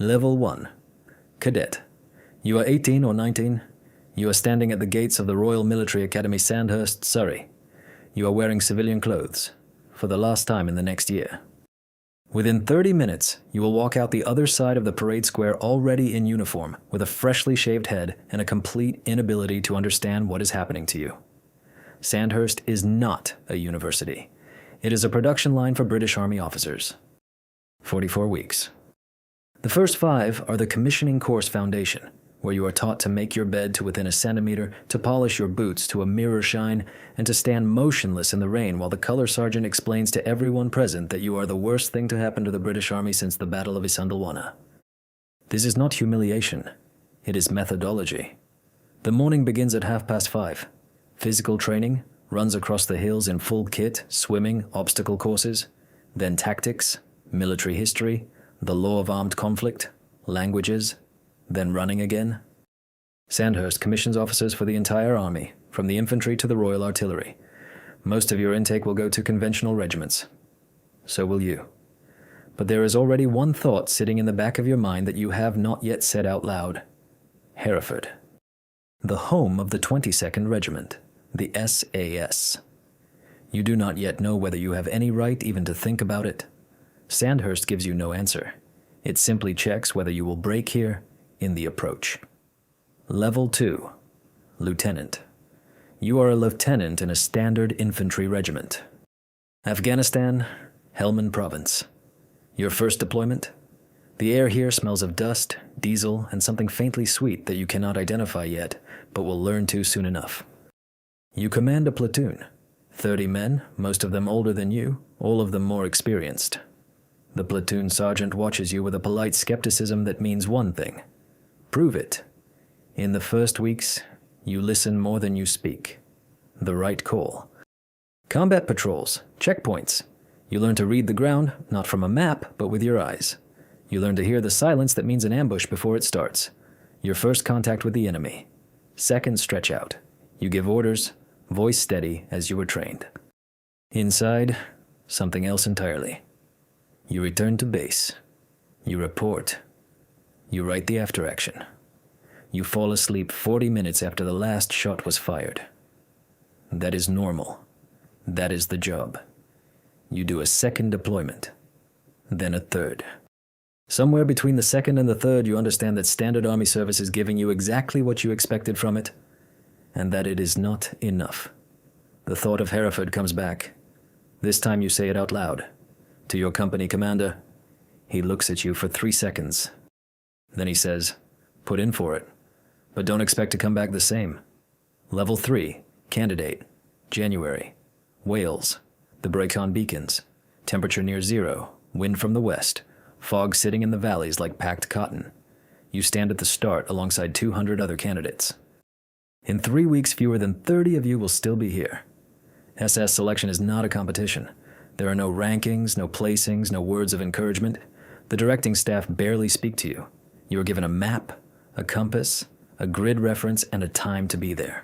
Level 1. Cadet. You are 18 or 19. You are standing at the gates of the Royal Military Academy, Sandhurst, Surrey. You are wearing civilian clothes, for the last time in the next year. Within 30 minutes, you will walk out the other side of the parade square already in uniform, with a freshly shaved head and a complete inability to understand what is happening to you. Sandhurst is not a university. It is a production line for British Army officers. 44 weeks. The first 5 are the commissioning course foundation, where you are taught to make your bed to within a centimeter, to polish your boots to a mirror shine, and to stand motionless in the rain while the color sergeant explains to everyone present that you are the worst thing to happen to the British Army since the Battle of Isandlwana. This is not humiliation. It is methodology. The morning begins at 5:30. Physical training runs across the hills in full kit, swimming, obstacle courses, then tactics, military history, the law of armed conflict, languages, then running again. Sandhurst commissions officers for the entire army, from the infantry to the Royal Artillery. Most of your intake will go to conventional regiments. So will you. But there is already one thought sitting in the back of your mind that you have not yet said out loud. Hereford. The home of the 22nd Regiment, the SAS. You do not yet know whether you have any right even to think about it. Sandhurst gives you no answer. It simply checks whether you will break here in the approach. Level 2. Lieutenant. You are a lieutenant in a standard infantry regiment. Afghanistan, Helmand Province. Your first deployment? The air here smells of dust, diesel, and something faintly sweet that you cannot identify yet, but will learn to soon enough. You command a platoon. 30 men, most of them older than you, all of them more experienced. The platoon sergeant watches you with a polite skepticism that means one thing. Prove it. In the first weeks, you listen more than you speak. The right call. Combat patrols, checkpoints. You learn to read the ground, not from a map, but with your eyes. You learn to hear the silence that means an ambush before it starts. Your first contact with the enemy. Second stretch out. You give orders, voice steady as you were trained. Inside, something else entirely. You return to base. You report. You write the after action. You fall asleep 40 minutes after the last shot was fired. That is normal. That is the job. You do a second deployment, then a third. Somewhere between the second and the third, you understand that standard army service is giving you exactly what you expected from it, and that it is not enough. The thought of Hereford comes back. This time you say it out loud. To your company commander. He looks at you for 3 seconds. Then he says, put in for it, but don't expect to come back the same. Level 3, candidate, January, Wales, the Brecon beacons, temperature near 0, wind from the west, fog sitting in the valleys like packed cotton. You stand at the start alongside 200 other candidates. In 3 weeks, fewer than 30 of you will still be here. SS selection is not a competition. There are no rankings, no placings, no words of encouragement. The directing staff barely speak to you. You are given a map, a compass, a grid reference, and a time to be there.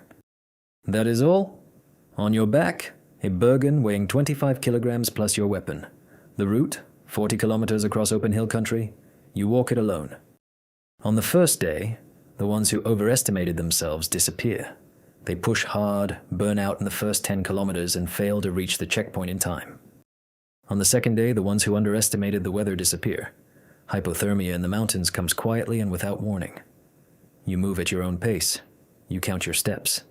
That is all. On your back, a Bergen weighing 25 kilograms plus your weapon. The route, 40 kilometers across open hill country. You walk it alone. On the first day, the ones who overestimated themselves disappear. They push hard, burn out in the first 10 kilometers, and fail to reach the checkpoint in time. On the second day, the ones who underestimated the weather disappear. Hypothermia in the mountains comes quietly and without warning. You move at your own pace. You count your steps.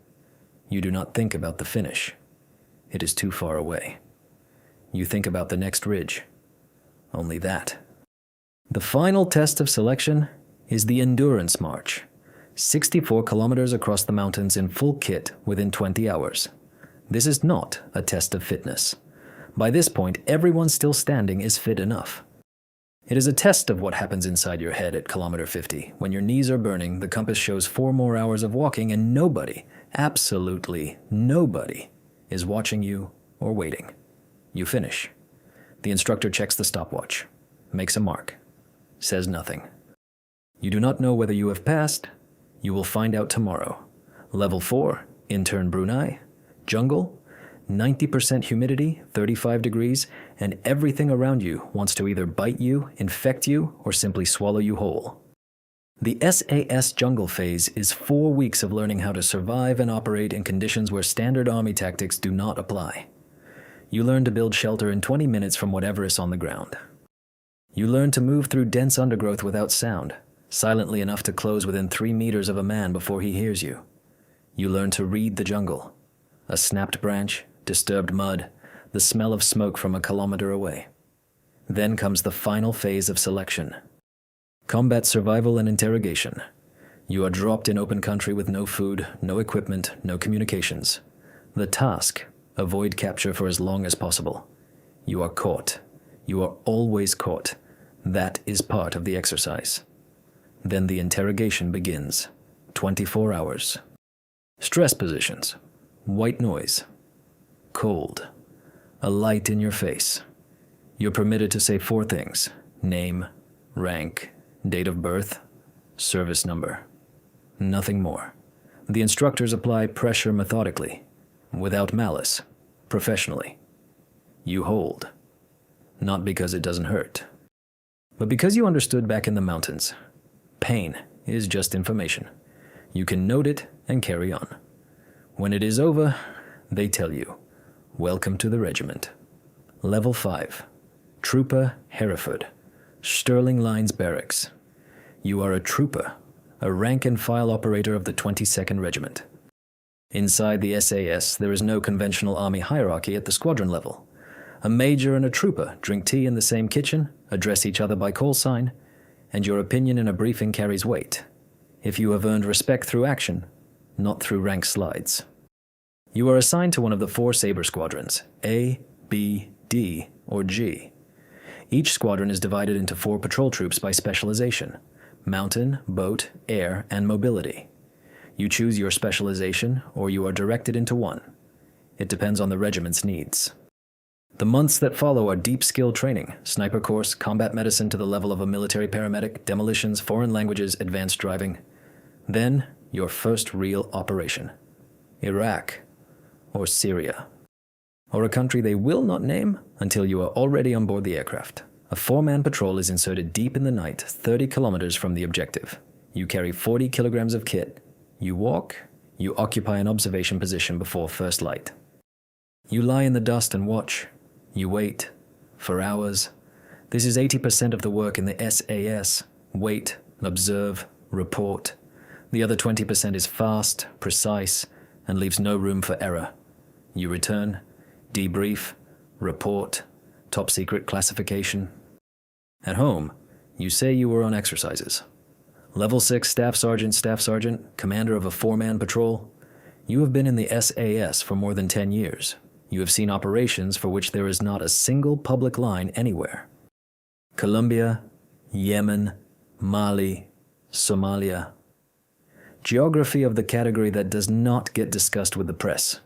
You do not think about the finish. It is too far away. You think about the next ridge. Only that. The final test of selection is the endurance march. 64 kilometers across the mountains in full kit within 20 hours. This is not a test of fitness. By this point, everyone still standing is fit enough. It is a test of what happens inside your head at kilometer 50. When your knees are burning, the compass shows 4 more hours of walking, and nobody, absolutely nobody, is watching you or waiting. You finish. The instructor checks the stopwatch, makes a mark, says nothing. You do not know whether you have passed. You will find out tomorrow. Level 4, intern Brunei, jungle, 90% humidity, 35 degrees, and everything around you wants to either bite you, infect you, or simply swallow you whole. The SAS jungle phase is 4 weeks of learning how to survive and operate in conditions where standard army tactics do not apply. You learn to build shelter in 20 minutes from whatever is on the ground. You learn to move through dense undergrowth without sound, silently enough to close within 3 meters of a man before he hears you. You learn to read the jungle. A snapped branch, disturbed mud, the smell of smoke from a kilometer away. Then comes the final phase of selection. Combat survival and interrogation. You are dropped in open country with no food, no equipment, no communications. The task: avoid capture for as long as possible. You are caught. You are always caught. That is part of the exercise. Then the interrogation begins. 24 hours. Stress positions. White noise. Cold. A light in your face. You're permitted to say 4 things: name, rank, date of birth, service number. Nothing more. The instructors apply pressure methodically, without malice, professionally. You hold. Not because it doesn't hurt, but because you understood back in the mountains. Pain is just information. You can note it and carry on. When it is over, they tell you, welcome to the regiment. Level 5. Trooper Hereford. Sterling Lines Barracks. You are a trooper, a rank-and-file operator of the 22nd Regiment. Inside the SAS, there is no conventional army hierarchy at the squadron level. A major and a trooper drink tea in the same kitchen, address each other by call sign, and your opinion in a briefing carries weight, if you have earned respect through action, not through rank slides. You are assigned to one of the 4 Sabre squadrons, A, B, D, or G. Each squadron is divided into 4 patrol troops by specialization: mountain, boat, air, and mobility. You choose your specialization, or you are directed into one. It depends on the regiment's needs. The months that follow are deep skill training: sniper course, combat medicine to the level of a military paramedic, demolitions, foreign languages, advanced driving. Then, your first real operation. Iraq, or Syria, or a country they will not name until you are already on board the aircraft. A 4-man patrol is inserted deep in the night, 30 kilometers from the objective. You carry 40 kilograms of kit. You walk. You occupy an observation position before first light. You lie in the dust and watch. You wait. For hours. This is 80% of the work in the SAS. Wait, observe, report. The other 20% is fast, precise, and leaves no room for error. You return, debrief, report, top secret classification. At home, you say you were on exercises. Level 6 Staff Sergeant, commander of a 4-man patrol. You have been in the SAS for more than 10 years. You have seen operations for which there is not a single public line anywhere. Colombia, Yemen, Mali, Somalia. Geography of the category that does not get discussed with the press.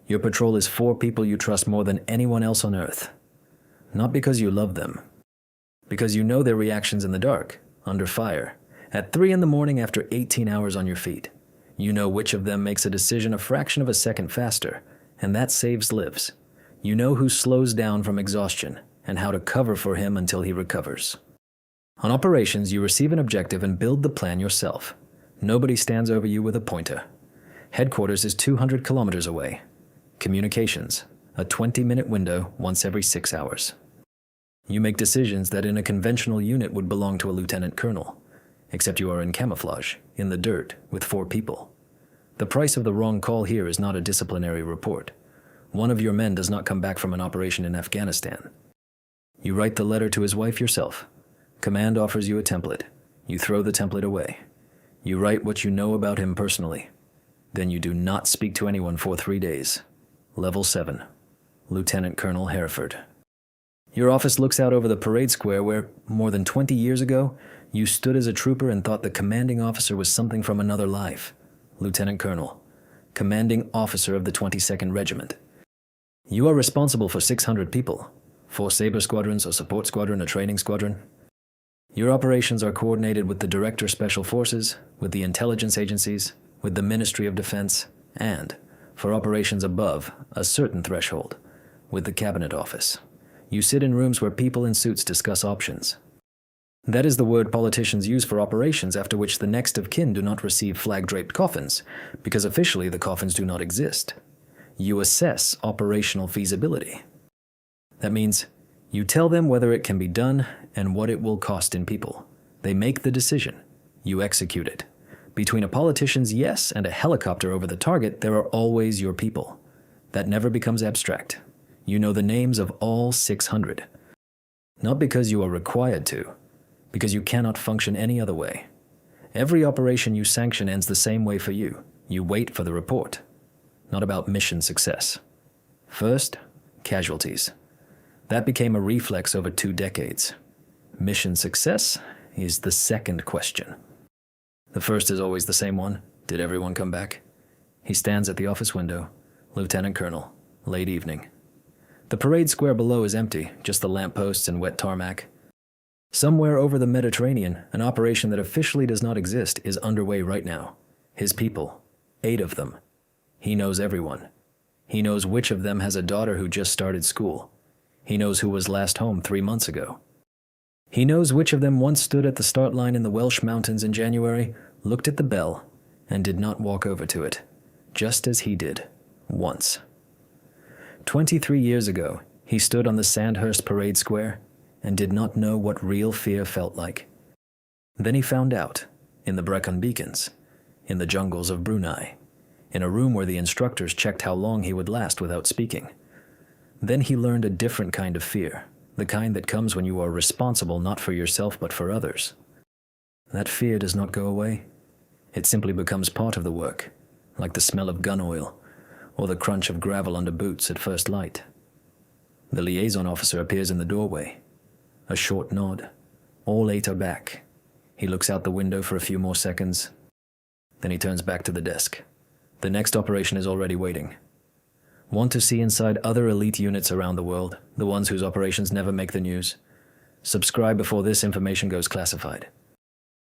Your patrol is 4 people you trust more than anyone else on Earth. Not because you love them. Because you know their reactions in the dark, under fire, at 3 in the morning after 18 hours on your feet. You know which of them makes a decision a fraction of a second faster, and that saves lives. You know who slows down from exhaustion, and how to cover for him until he recovers. On operations, you receive an objective and build the plan yourself. Nobody stands over you with a pointer. Headquarters is 200 kilometers away. Communications, a 20-minute window once every 6 hours. You make decisions that in a conventional unit would belong to a lieutenant colonel, except you are in camouflage, in the dirt, with 4 people. The price of the wrong call here is not a disciplinary report. One of your men does not come back from an operation in Afghanistan. You write the letter to his wife yourself. Command offers you a template. You throw the template away. You write what you know about him personally. Then you do not speak to anyone for 3 days. Level 7. Lieutenant Colonel Hereford. Your office looks out over the parade square where, more than 20 years ago, you stood as a trooper and thought the commanding officer was something from another life. Lieutenant Colonel, commanding officer of the 22nd Regiment. You are responsible for 600 people, 4 Sabre squadrons, a support squadron, a training squadron. Your operations are coordinated with the Director Special Forces, with the intelligence agencies, with the Ministry of Defense, and, For operations above a certain threshold, with the Cabinet Office, you sit in rooms where people in suits discuss options. That is the word politicians use for operations after which the next of kin do not receive flag-draped coffins, because officially the coffins do not exist. You assess operational feasibility. That means you tell them whether it can be done and what it will cost in people. They make the decision. You execute it. Between a politician's yes and a helicopter over the target, there are always your people. That never becomes abstract. You know the names of all 600. Not because you are required to, because you cannot function any other way. Every operation you sanction ends the same way for you. You wait for the report. Not about mission success. First, casualties. That became a reflex over 2 decades. Mission success is the second question. The first is always the same one. Did everyone come back? He stands at the office window. Lieutenant Colonel. Late evening. The parade square below is empty, just the lampposts and wet tarmac. Somewhere over the Mediterranean, an operation that officially does not exist is underway right now. His people. 8 of them. He knows everyone. He knows which of them has a daughter who just started school. He knows who was last home 3 months ago. He knows which of them once stood at the start line in the Welsh mountains in January, looked at the bell, and did not walk over to it, just as he did, once. 23 years ago, he stood on the Sandhurst parade square and did not know what real fear felt like. Then he found out, in the Brecon Beacons, in the jungles of Brunei, in a room where the instructors checked how long he would last without speaking. Then he learned a different kind of fear, the kind that comes when you are responsible not for yourself but for others. That fear does not go away. It simply becomes part of the work, like the smell of gun oil or the crunch of gravel under boots at first light. The liaison officer appears in the doorway. A short nod. All 8 are back. He looks out the window for a few more seconds. Then he turns back to the desk. The next operation is already waiting. Want to see inside other elite units around the world, the ones whose operations never make the news? Subscribe before this information goes classified.